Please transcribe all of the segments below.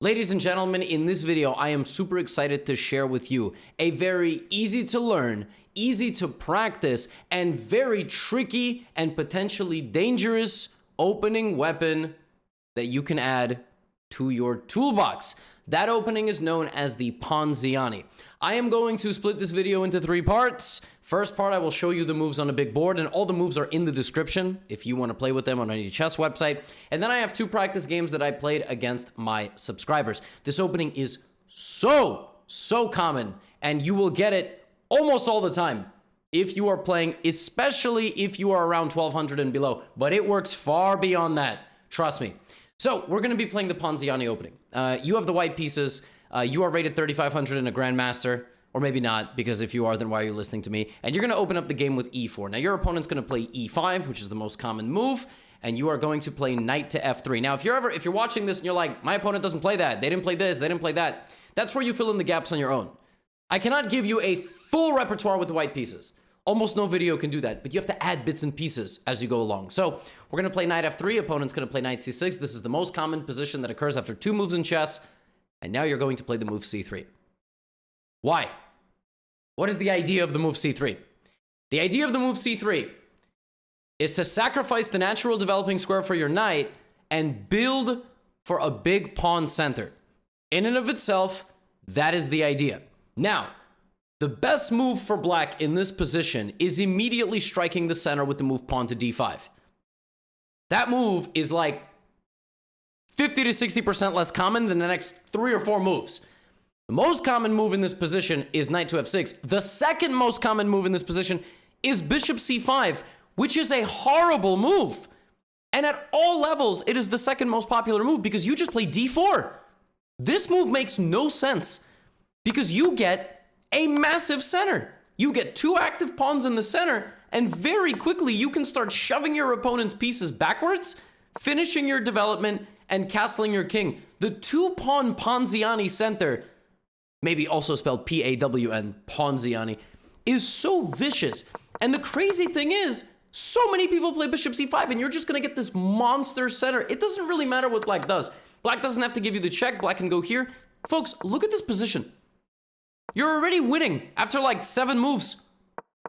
Ladies and gentlemen, in this video, I am super excited to share with you a very easy to learn, easy to practice, and very tricky and potentially dangerous opening weapon that you can add to your toolbox. That opening is known as the Ponziani. I am going to split this video into 3 parts. First part, I will show you the moves on a big board, and all the moves are in the description if you want to play with them on any chess website. And then I have 2 practice games that I played against my subscribers. This opening is so common, and you will get it almost all the time if you are playing, especially if you are around 1200 and below. But it works far beyond that, trust me. So we're going to be playing the Ponziani opening. You have the white pieces. You are rated 3500 in a Grandmaster, or maybe not, because if you are, then why are you listening to me? And you're going to open up the game with e4. Now, your opponent's going to play e5, which is the most common move, and you are going to play knight to f3. Now, if you're watching this and you're like, my opponent doesn't play that, they didn't play this, they didn't play that, that's where you fill in the gaps on your own. I cannot give you a full repertoire with the white pieces. Almost no video can do that, but you have to add bits and pieces as you go along. So we're going to play knight f3. Opponent's going to play knight c6. This is the most common position that occurs after 2 moves in chess. And now you're going to play the move c3. Why? What is the idea of the move c3? The idea of the move c3 is to sacrifice the natural developing square for your knight and build for a big pawn center. In and of itself, that is the idea. Now, the best move for black in this position is immediately striking the center with the move pawn to d5. That move is like 50 to 60% less common than the next 3 or 4 moves. The most common move in this position is knight to f6. The second most common move in this position is bishop c5, which is a horrible move. And at all levels, it is the second most popular move because you just play d4. This move makes no sense because you get a massive center. You get 2 active pawns in the center, and very quickly you can start shoving your opponent's pieces backwards, finishing your development, and castling your king. The 2-pawn Ponziani center, maybe also spelled P-A-W-N, Ponziani, is so vicious. And the crazy thing is, so many people play bishop c5, and you're just gonna get this monster center. It doesn't really matter what black does. Black doesn't have to give you the check. Black can go here. Folks, look at this position. You're already winning after like 7 moves.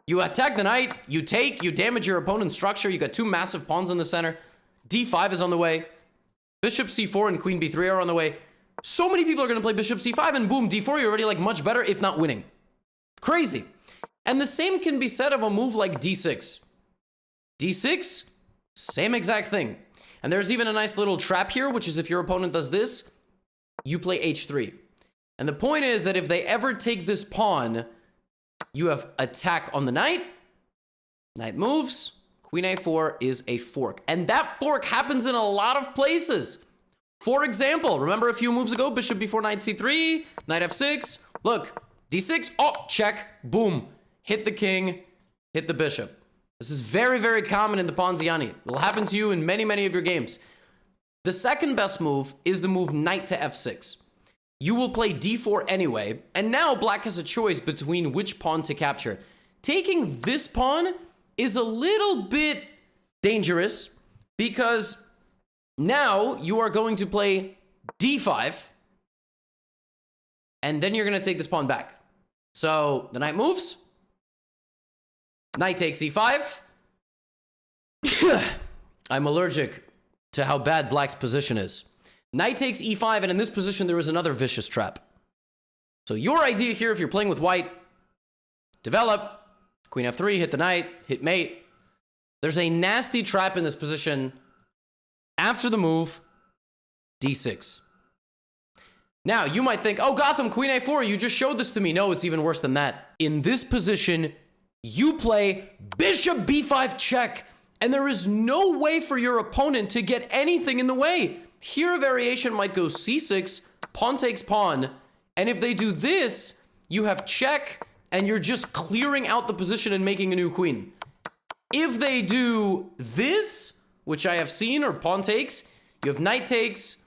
You attack the knight, you take, you damage your opponent's structure, you got 2 massive pawns in the center, d5 is on the way, bishop c4 and queen b3 are on the way. So many people are going to play bishop c5 and boom, d4, you're already like much better, if not winning. Crazy. And the same can be said of a move like d6. d6, same exact thing. And there's even a nice little trap here, which is if your opponent does this, you play h3. And the point is that if they ever take this pawn, you have attack on the knight, knight moves, queen a4 is a fork. And that fork happens in a lot of places. For example, remember a few moves ago, bishop before knight c3, knight f6, look, d6, oh, check, boom, hit the king, hit the bishop. This is very common in the Ponziani. It will happen to you in many of your games. The second best move is the move knight to f6. You will play d4 anyway, and now black has a choice between which pawn to capture. Taking this pawn is a little bit dangerous because now you are going to play d5, and then you're going to take this pawn back. So the knight moves, knight takes e5. I'm allergic to how bad black's position is. Knight takes e5, and in this position, there is another vicious trap. So your idea here, if you're playing with white, develop, queen f3, hit the knight, hit mate. There's a nasty trap in this position after the move, d6. Now, you might think, oh, Gotham, queen a4, you just showed this to me. No, it's even worse than that. In this position, you play bishop b5 check, and there is no way for your opponent to get anything in the way. Here, a variation might go c6, pawn takes pawn, and if they do this, you have check, and you're just clearing out the position and making a new queen. If they do this, which I have seen, or pawn takes, you have knight takes,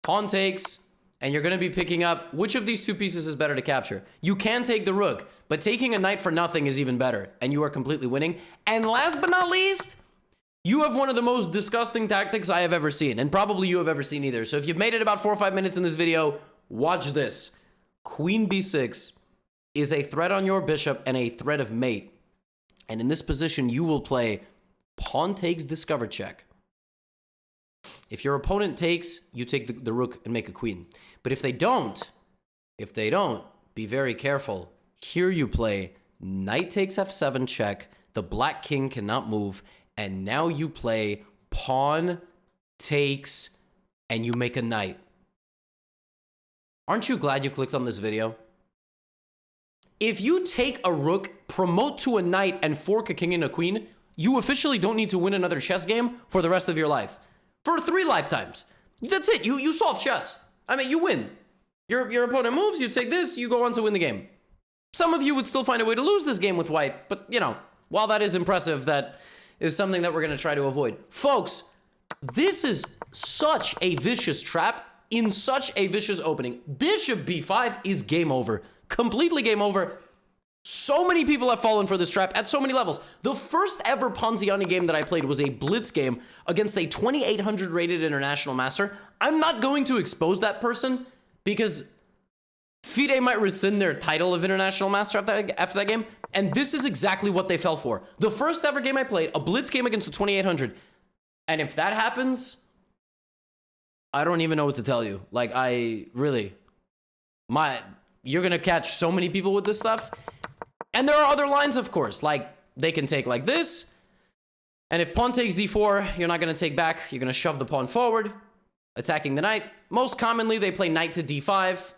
pawn takes, and you're going to be picking up which of these 2 pieces is better to capture. You can take the rook, but taking a knight for nothing is even better, and you are completely winning. And last but not least, You have one of the most disgusting tactics I have ever seen, and probably you have ever seen either. So if you've made it about 4 or 5 minutes in this video, watch this. Queen b6 is a threat on your bishop and a threat of mate. And in this position, you will play pawn takes discover check. If your opponent takes, you take the rook and make a queen. But if they don't, be very careful. Here you play knight takes f7 check. The black king cannot move. And now you play pawn takes and you make a knight. Aren't you glad you clicked on this video? If you take a rook, promote to a knight, and fork a king and a queen, you officially don't need to win another chess game for the rest of your life. For 3 lifetimes. That's it. You solve chess. I mean, you win. Your opponent moves, you take this, you go on to win the game. Some of you would still find a way to lose this game with white, but, you know, while that is impressive, that is something that we're going to try to avoid. Folks, this is such a vicious trap in such a vicious opening. Bishop b5 is game over. Completely game over. So many people have fallen for this trap at so many levels. The first ever Ponziani game that I played was a blitz game against a 2800 rated international master. I'm not going to expose that person because FIDE might rescind their title of international master after that game. And this is exactly what they fell for. The first ever game I played, a blitz game against a 2800. And if that happens, I don't even know what to tell you. Like, you're gonna catch so many people with this stuff. And there are other lines, of course. Like, they can take like this. And if pawn takes d4, you're not gonna take back. You're gonna shove the pawn forward, attacking the knight. Most commonly, they play knight to d5.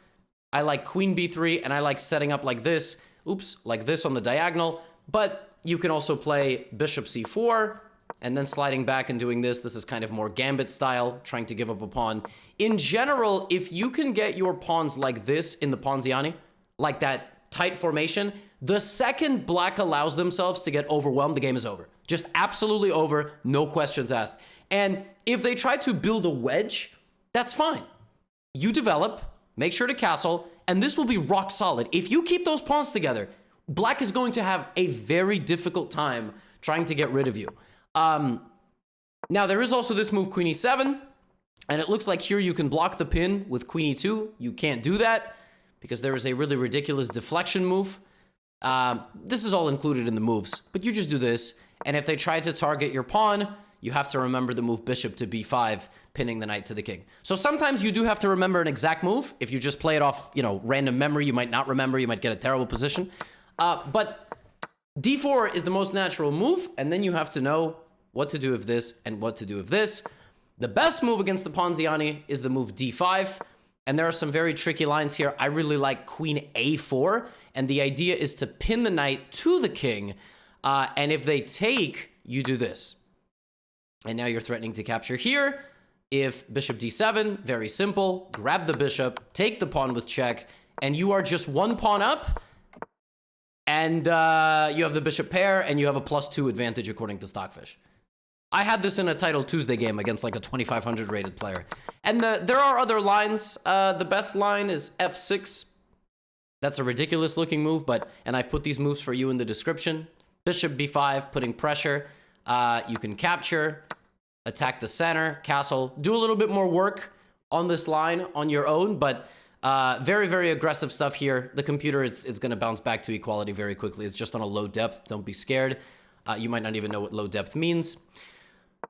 I like queen b3, and I like setting up like this. Oops, like this on the diagonal. But you can also play bishop c4, and then sliding back and doing this. This is kind of more gambit style, trying to give up a pawn. In general, if you can get your pawns like this in the Ponziani, like that tight formation, the second black allows themselves to get overwhelmed, the game is over. Just absolutely over, no questions asked. And if they try to build a wedge, that's fine. You develop, make sure to castle, and this will be rock solid. If you keep those pawns together, black is going to have a very difficult time trying to get rid of you. Now, there is also this move, queen e7, and it looks like here you can block the pin with queen e2. You can't do that because there is a really ridiculous deflection move. This is all included in the moves, but you just do this, and if they try to target your pawn, you have to remember the move bishop to b5, pinning the knight to the king. So sometimes you do have to remember an exact move. If you just play it off, random memory, you might not remember, you might get a terrible position. But d4 is the most natural move, and then you have to know what to do with this and what to do with this. The best move against the Ponziani is the move d5, and there are some very tricky lines here. I really like queen a4, and the idea is to pin the knight to the king, and if they take, you do this. And now you're threatening to capture here. If bishop d7, very simple, grab the bishop, take the pawn with check, and you are just one pawn up, and you have the bishop pair, and you have a +2 advantage according to Stockfish. I had this in a Title Tuesday game against like a 2500 rated player. And there are other lines. The best line is f6. That's a ridiculous looking move, and I've put these moves for you in the description. Bishop b5, putting pressure. You can capture, attack the center, castle, do a little bit more work on this line on your own, but very, very aggressive stuff here. The computer, it's going to bounce back to equality very quickly. It's just on a low depth. Don't be scared. You might not even know what low depth means.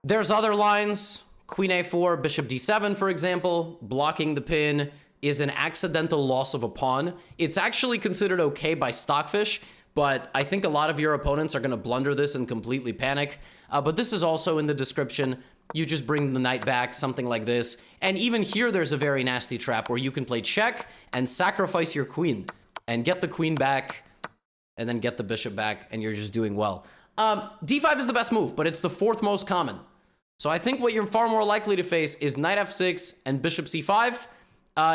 There's other lines. Queen a4, bishop d7, for example. Blocking the pin is an accidental loss of a pawn. It's actually considered okay by Stockfish, but I think a lot of your opponents are going to blunder this and completely panic. But this is also in the description. You just bring the knight back, something like this. And even here, there's a very nasty trap where you can play check and sacrifice your queen and get the queen back and then get the bishop back, and you're just doing well. D5 is the best move, but it's the 4th most common. So I think what you're far more likely to face is knight f6 and bishop c5.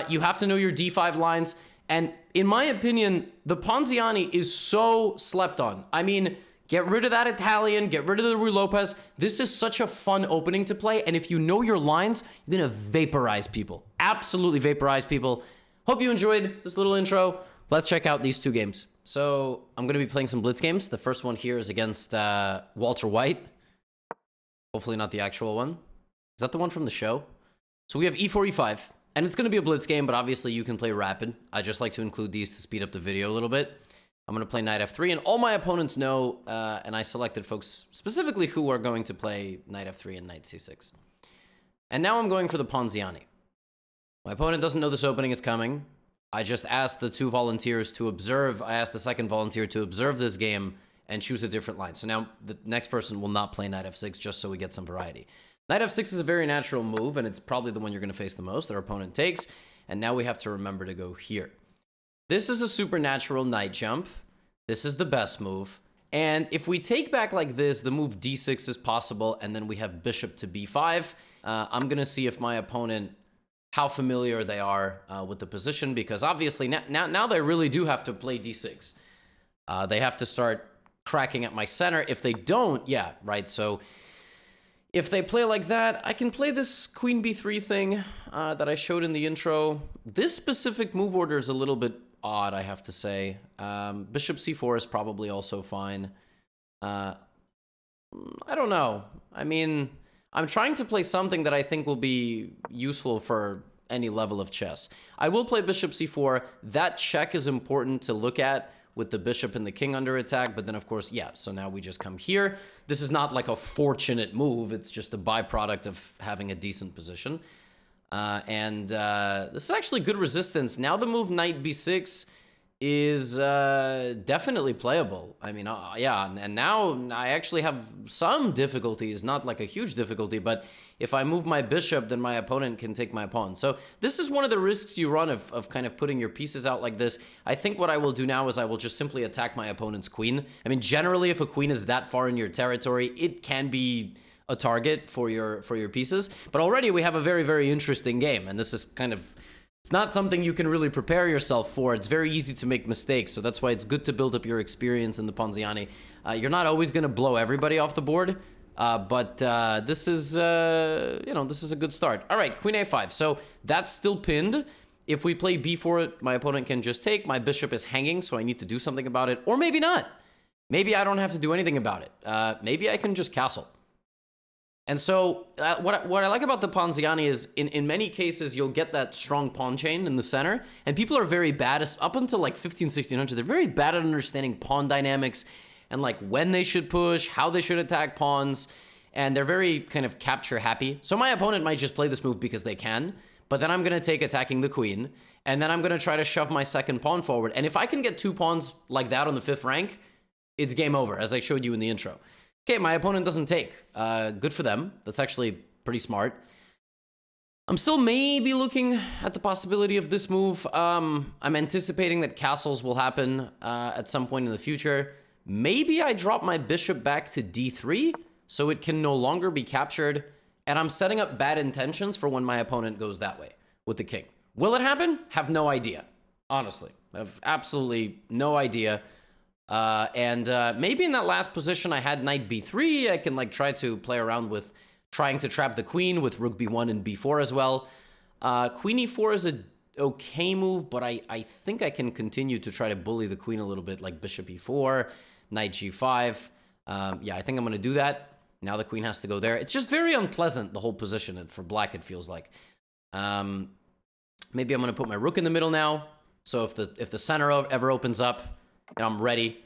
You have to know your d5 lines. And in my opinion, the Ponziani is so slept on. I mean, get rid of that Italian, get rid of the Ruy Lopez. This is such a fun opening to play. And if you know your lines, you're going to vaporize people. Absolutely vaporize people. Hope you enjoyed this little intro. Let's check out these 2 games. So I'm going to be playing some blitz games. The first one here is against Walter White. Hopefully not the actual one. Is that the one from the show? So we have e4, e5. And it's going to be a blitz game, but obviously you can play rapid. I just like to include these to speed up the video a little bit. I'm going to play knight f3, and all my opponents know, and I selected folks specifically who are going to play knight f3 and knight c6. And now I'm going for the Ponziani. My opponent doesn't know this opening is coming. I just asked the two volunteers to observe. I asked the second volunteer to observe this game and choose a different line. So now the next person will not play knight f6 just so we get some variety. Knight f6 is a very natural move, and it's probably the one you're going to face the most. Our opponent takes, and now we have to remember to go here. This is a supernatural knight jump. This is the best move. And if we take back like this, the move d6 is possible, and then we have bishop to b5. I'm going to see if my opponent, how familiar they are with the position, because obviously now they really do have to play d6. They have to start cracking at my center. If they don't, yeah, right, so if they play like that, I can play this queen b3 thing that I showed in the intro. This specific move order is a little bit odd, I have to say. Bishop c4 is probably also fine. I don't know. I mean, I'm trying to play something that I think will be useful for any level of chess. I will play bishop c4. That check is important to look at with the bishop and the king under attack, but then of course, yeah, so now we just come here. This is not like a fortunate move, it's just a byproduct of having a decent position. This is actually good resistance. Now the move knight b6 is definitely playable. I mean, yeah, and now I actually have some difficulties, not like a huge difficulty, but if I move my bishop, then my opponent can take my pawn. So this is one of the risks you run of kind of putting your pieces out like this. I think what I will do now is I will just simply attack my opponent's queen. I mean, generally, if a queen is that far in your territory, it can be a target for your pieces. But already we have a very, very interesting game, and this is kind of, it's not something you can really prepare yourself for. It's very easy to make mistakes, so that's why it's good to build up your experience in the Ponziani. You're not always going to blow everybody off the board, but this is, this is a good start. All right, queen a5. So that's still pinned. If we play b4, my opponent can just take. My bishop is hanging, so I need to do something about it. Or maybe not. Maybe I don't have to do anything about it. Maybe I can just castle. And so what I like about the Ponziani is in many cases, you'll get that strong pawn chain in the center. And people are very bad, up until like 1600, they're very bad at understanding pawn dynamics and like when they should push, how they should attack pawns. And they're very kind of capture happy. So my opponent might just play this move because they can. But then I'm going to take attacking the queen. And then I'm going to try to shove my second pawn forward. And if I can get 2 pawns like that on the 5th rank, it's game over, as I showed you in the intro. Okay, my opponent doesn't take. Good for them. That's actually pretty smart. I'm still maybe looking at the possibility of this move. I'm anticipating that castles will happen at some point in the future. Maybe I drop my bishop back to d3 so it can no longer be captured. And I'm setting up bad intentions for when my opponent goes that way with the king. Will it happen? Have no idea. Honestly, I have absolutely no idea. Maybe in that last position I had knight b3, I can like try to play around with trying to trap the queen with rook b1 and b4 as well. Queen e4 is a okay move, but I think I can continue to try to bully the queen a little bit, like bishop e4, knight g5. Yeah, I think I'm going to do that. Now the queen has to go there. It's just very unpleasant, the whole position, and for black it feels like. Maybe I'm going to put my rook in the middle now, so if the center ever opens up, I'm ready.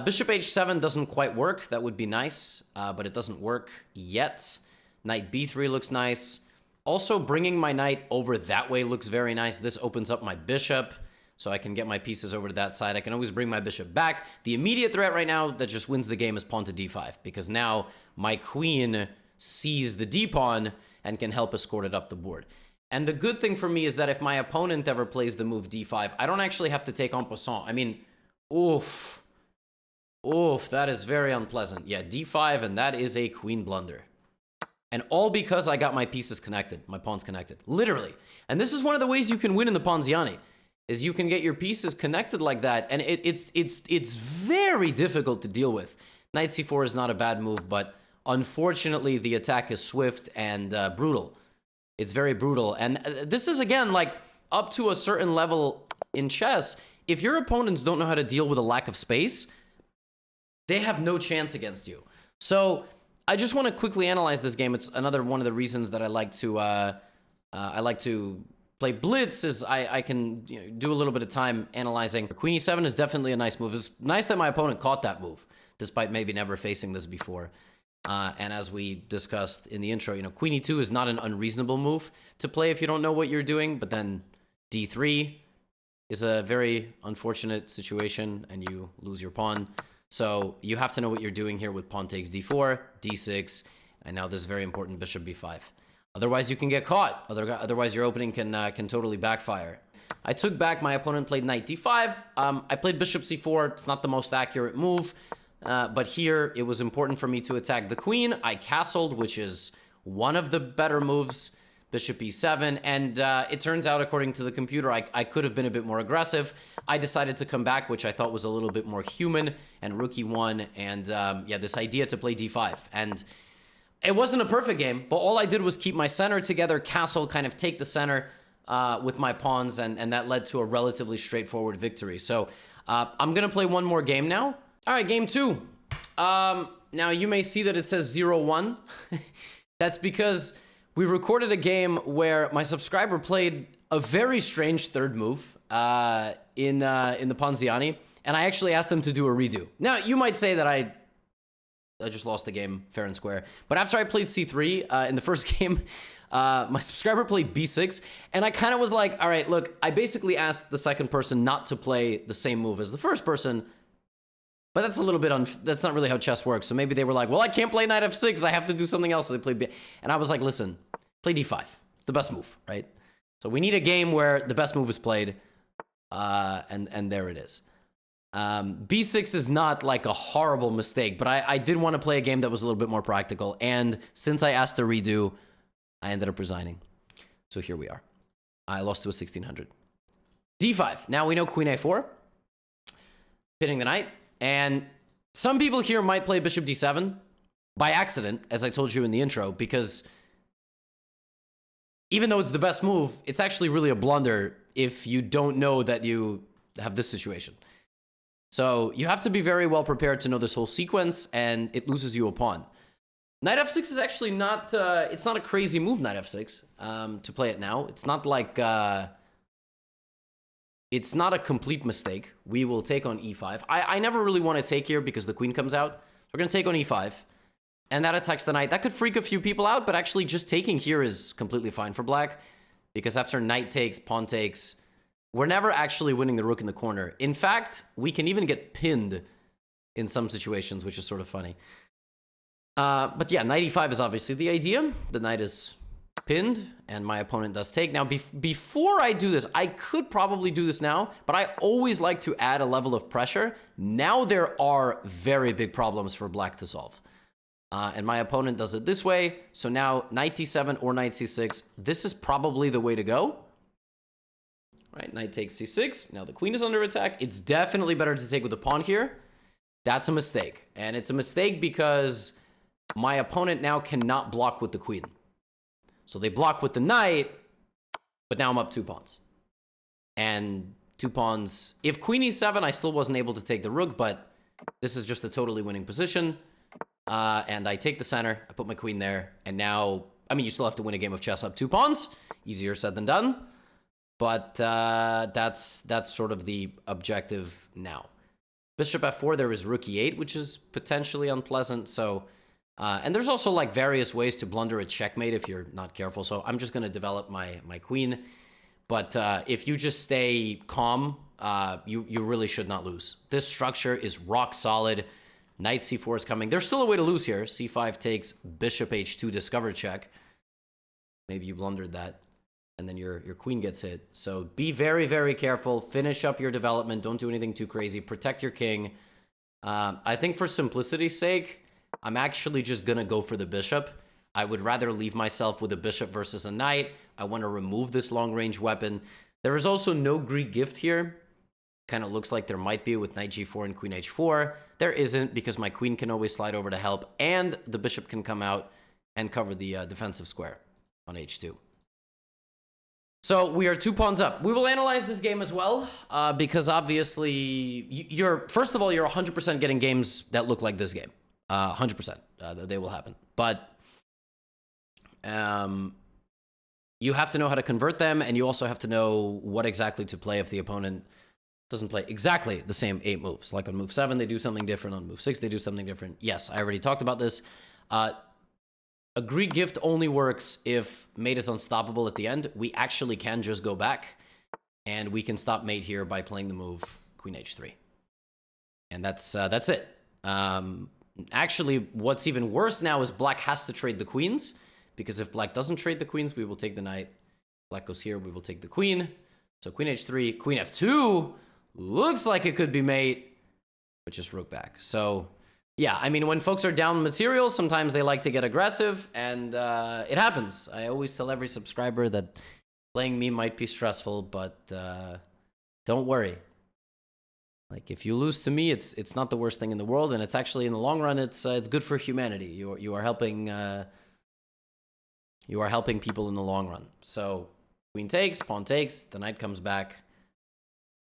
Bishop h7 doesn't quite work. That would be nice, but it doesn't work yet. Knight b3 looks nice. Also, bringing my knight over that way looks very nice. This opens up my bishop, so I can get my pieces over to that side. I can always bring my bishop back. The immediate threat right now that just wins the game is pawn to d5, because now my queen sees the d-pawn and can help escort it up the board. And the good thing for me is that if my opponent ever plays the move d5, I don't actually have to take en passant. I mean, oof, that is very unpleasant. Yeah, d5, and that is a queen blunder. And all because I got my pieces connected, my pawns connected, literally. And this is one of the ways you can win in the Ponziani, is you can get your pieces connected like that, and it's very difficult to deal with. Knight c4 is not a bad move, but unfortunately the attack is swift and brutal. It's very brutal, and this is, again, like, up to a certain level in chess, if your opponents don't know how to deal with a lack of space, they have no chance against you. So I just want to quickly analyze this game. It's another one of the reasons that I like to play Blitz is I can do a little bit of time analyzing. Queen e7 is definitely a nice move. It's nice that my opponent caught that move, despite maybe never facing this before. And as we discussed in the intro, Queen e2 is not an unreasonable move to play if you don't know what you're doing, but then d3 is a very unfortunate situation, and you lose your pawn. So you have to know what you're doing here with pawn takes d4, d6, and now this very important bishop b5. Otherwise, you can get caught. Otherwise, your opening can totally backfire. I took back. My opponent played knight d5. I played bishop c4. It's not the most accurate move, but here it was important for me to attack the queen. I castled, which is one of the better moves. Bishop e7, and it turns out, according to the computer, I could have been a bit more aggressive. I decided to come back, which I thought was a little bit more human, and rook e1, and yeah, this idea to play d5. And it wasn't a perfect game, but all I did was keep my center together, castle, kind of take the center with my pawns, and that led to a relatively straightforward victory. So I'm going to play one more game now. All right, game 2. Now, you may see that it says 0-1. That's because we recorded a game where my subscriber played a very strange third move in the Ponziani, and I actually asked them to do a redo. Now, you might say that I just lost the game fair and square, but after I played c3 in the first game, my subscriber played b6, and I kind of was like, all right, look, I basically asked the second person not to play the same move as the first person, but that's a little bit that's not really how chess works. So maybe they were like, well, I can't play knight f6. I have to do something else. So they played b. And I was like, listen, play d5. It's the best move, right? So we need a game where the best move is played. And there it is. b6 is not like a horrible mistake, but I did want to play a game that was a little bit more practical. And since I asked to redo, I ended up resigning. So here we are. I lost to a 1600. d5. Now we know queen a4. Pinning the knight. And some people here might play bishop d7 by accident, as I told you in the intro, because even though it's the best move, it's actually really a blunder if you don't know that you have this situation. So you have to be very well prepared to know this whole sequence, and it loses you a pawn. Knight f6 is actually not, it's not a crazy move, knight f6, to play it now. It's not like, it's not a complete mistake. We will take on e5. I never really want to take here because the queen comes out. So we're going to take on e5. And that attacks the knight. That could freak a few people out, but actually just taking here is completely fine for black. Because after knight takes, pawn takes, we're never actually winning the rook in the corner. In fact, we can even get pinned in some situations, which is sort of funny. But yeah, knight e5 is obviously the idea. The knight is pinned, and my opponent does take. Now, before I do this, I could probably do this now, but I always like to add a level of pressure. Now there are very big problems for black to solve. And my opponent does it this way. So now knight d7 or knight c6, this is probably the way to go. Right, knight takes c6. Now the queen is under attack. It's definitely better to take with the pawn here. That's a mistake. And it's a mistake because my opponent now cannot block with the queen. So they block with the knight, but now I'm up 2 pawns. And 2 pawns. If queen e7, I still wasn't able to take the rook, but this is just a totally winning position. And I take the center, I put my queen there, and now, I mean, you still have to win a game of chess up 2 pawns. Easier said than done. But that's sort of the objective now. Bishop f4, there is rook e8, which is potentially unpleasant, so... and there's also like various ways to blunder a checkmate if you're not careful. So I'm just going to develop my queen. But if you just stay calm, you really should not lose. This structure is rock solid. Knight c4 is coming. There's still a way to lose here. c5 takes bishop h2 discover check. Maybe you blundered that. And then your queen gets hit. So be very, very careful. Finish up your development. Don't do anything too crazy. Protect your king. I think for simplicity's sake, I'm actually just going to go for the bishop. I would rather leave myself with a bishop versus a knight. I want to remove this long-range weapon. There is also no Greek gift here. Kind of looks like there might be with knight g4 and queen h4. There isn't because my queen can always slide over to help, and the bishop can come out and cover the defensive square on h2. So we are 2 pawns up. We will analyze this game as well, because obviously, first of all, you're 100% getting games that look like this game. 100%. They will happen. But you have to know how to convert them, and you also have to know what exactly to play if the opponent doesn't play exactly the same 8 moves. Like on move 7, they do something different. On move 6, they do something different. Yes, I already talked about this. A Greek gift only works if mate is unstoppable at the end. We actually can just go back, and we can stop mate here by playing the move queen h3. And that's it. Actually, what's even worse now is black has to trade the queens, because if black doesn't trade the queens, we will take the knight. Black goes here, we will take the queen. So queen h3, queen f2. Looks like it could be mate, but just rook back. So yeah, I mean, when folks are down material, sometimes they like to get aggressive, and it happens. I always tell every subscriber that playing me might be stressful, but don't worry. Like, if you lose to me, it's not the worst thing in the world, and it's actually, in the long run, it's good for humanity. You are helping people in the long run. So queen takes, pawn takes, the knight comes back,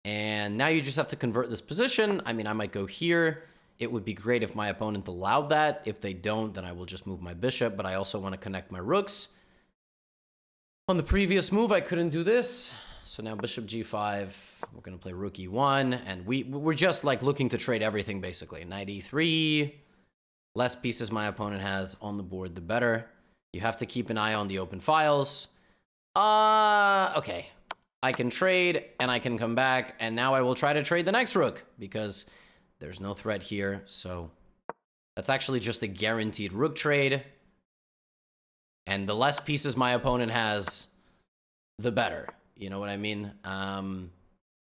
and now you just have to convert this position. I mean, I might go here. It would be great if my opponent allowed that. If they don't, then I will just move my bishop, but I also want to connect my rooks. On the previous move, I couldn't do this. So now bishop g5, we're going to play rook e1, and we're just like looking to trade everything, basically. Knight e3, less pieces my opponent has on the board, the better. You have to keep an eye on the open files. Okay. I can trade, and I can come back, and now I will try to trade the next rook, because there's no threat here, so that's actually just a guaranteed rook trade. And the less pieces my opponent has, the better. You know what I mean?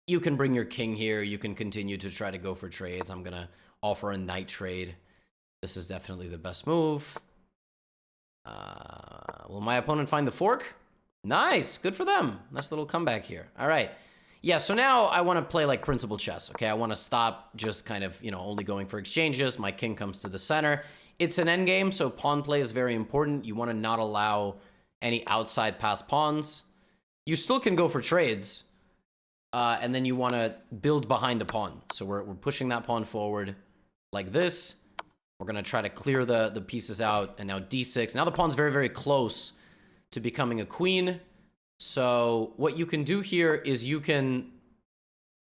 You can bring your king here. You can continue to try to go for trades. I'm going to offer a knight trade. This is definitely the best move. Will my opponent find the fork? Nice. Good for them. Nice little comeback here. All right. Yeah, so now I want to play like principal chess, okay? I want to stop just kind of, only going for exchanges. My king comes to the center. It's an endgame, so pawn play is very important. You want to not allow any outside pass pawns. You still can go for trades, and then you want to build behind a pawn. So we're pushing that pawn forward like this. We're going to try to clear the pieces out, and now d6. Now the pawn's very, very close to becoming a queen. So what you can do here is you can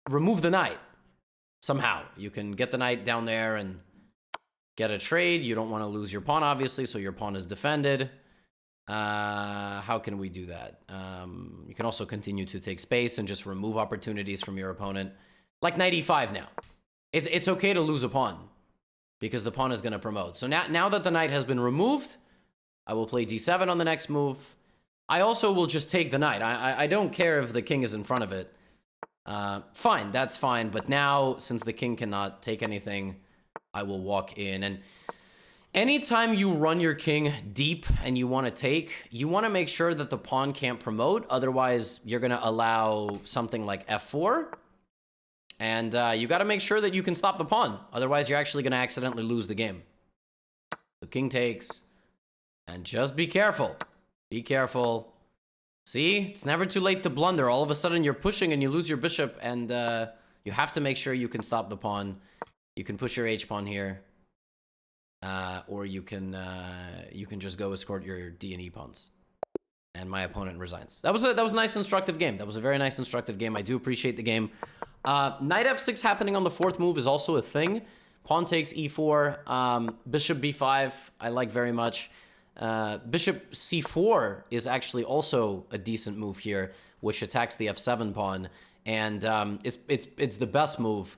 remove the knight somehow. You can get the knight down there and get a trade. You don't want to lose your pawn, obviously, so your pawn is defended. How can we do that? You can also continue to take space and just remove opportunities from your opponent. Like knight e5 now. It's okay to lose a pawn because the pawn is going to promote. So now that the knight has been removed, I will play d7 on the next move. I also will just take the knight. I don't care if the king is in front of it. Fine, that's fine. But now, since the king cannot take anything, I will walk in. And anytime you run your king deep and you want to take, you want to make sure that the pawn can't promote. Otherwise, you're going to allow something like f4. And you got to make sure that you can stop the pawn. Otherwise, you're actually going to accidentally lose the game. So king takes. And just be careful. Be careful. See? It's never too late to blunder. All of a sudden, you're pushing and you lose your bishop. And you have to make sure you can stop the pawn. You can push your h-pawn here. Or you can just go escort your d and e pawns. And my opponent resigns. That was a nice instructive game. That was a very nice instructive game. I do appreciate the game. Knight f6 happening on the 4th move is also a thing. Pawn takes e4. Bishop b5 I like very much. Bishop c4 is actually also a decent move here, which attacks the f7 pawn. And it's the best move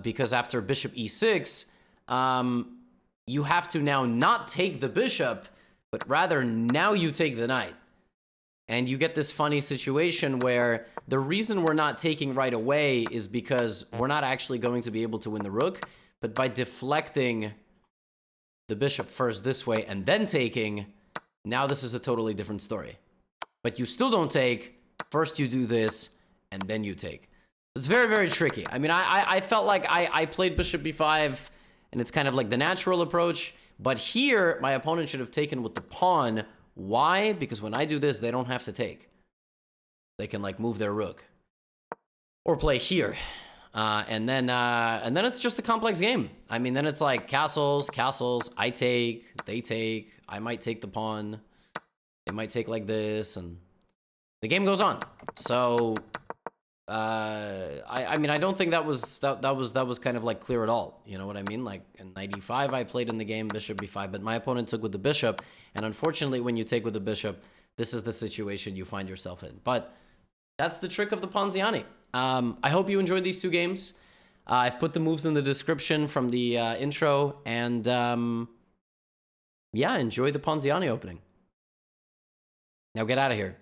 because after bishop e6, you have to now not take the bishop, but rather now you take the knight. And you get this funny situation where the reason we're not taking right away is because we're not actually going to be able to win the rook, but by deflecting the bishop first this way and then taking, now this is a totally different story. But you still don't take, first you do this, and then you take. It's very, very tricky. I mean, I felt like I played bishop b5, and it's kind of like the natural approach, but here, my opponent should have taken with the pawn. Why? Because when I do this, they don't have to take. They can, like, move their rook. Or play here. And then it's just a complex game. I mean, then it's like castles, I take, they take, I might take the pawn, they might take like this, and the game goes on. So I mean, I don't think that was kind of like clear at all. You know what I mean? Like in knight e5, I played in the game bishop b5, but my opponent took with the bishop, and unfortunately, when you take with the bishop, this is the situation you find yourself in. But that's the trick of the Ponziani. I hope you enjoyed these two games. I've put the moves in the description from the intro, and yeah, enjoy the Ponziani opening. Now get out of here.